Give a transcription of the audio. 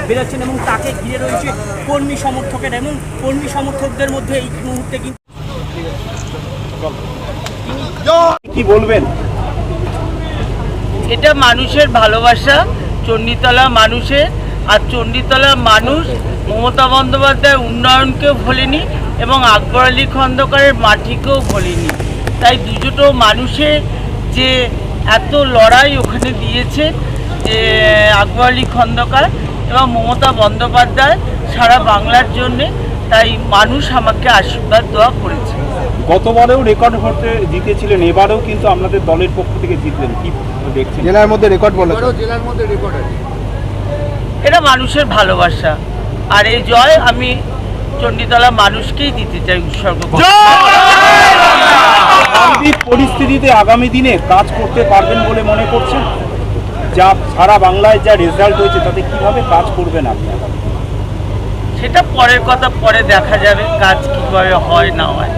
বেরোচ্ছেন এবং তাকে ঘিরে রয়েছে কর্মী সমর্থকের এবং কর্মী সমর্থকদের মধ্যে এই মুহূর্তে কিন্তু কি বলবেন? এটা মানুষের ভালোবাসা, চণ্ডীতলা মানুষের। আর চণ্ডীতলা মানুষ মমতা বন্দ্যোপাধ্যায়ের উন্নয়নকেও ভোলেনি এবং আকবর আলী খন্দকারের মাটিকেও ভোলেনি। তাই দুটো মানুষের যে এত লড়াই ওখানে দিয়েছে যে আকবর আলী খন্দকার এবং মমতা বন্দ্যোপাধ্যায় সারা বাংলার জন্যে, তাই মানুষ আমাকে আশীর্বাদ দোয়া করেছে। গতবারেও রেকর্ড ভোটে জিতেছিলেন, এবারেও কিন্তু আপনাদের দলের পক্ষ থেকে জিতলেন, কি দেখছেন? জেলার মধ্যে রেকর্ড বলে, এটা মানুষের ভালোবাসা, আর এই জয় আমি চণ্ডীতলা মানুষকেই দিতে চাই উৎসর্গ। সার্বিক পরিস্থিতিতে আগামী দিনে কাজ করতে পারবেন বলে মনে করছেন? যা সারা বাংলায় যা রেজাল্ট হয়েছে তাতে কিভাবে কাজ করবেন আপনারা? সেটা পরের কথা, পরে দেখা যাবে কাজ কিভাবে হয় না হয়।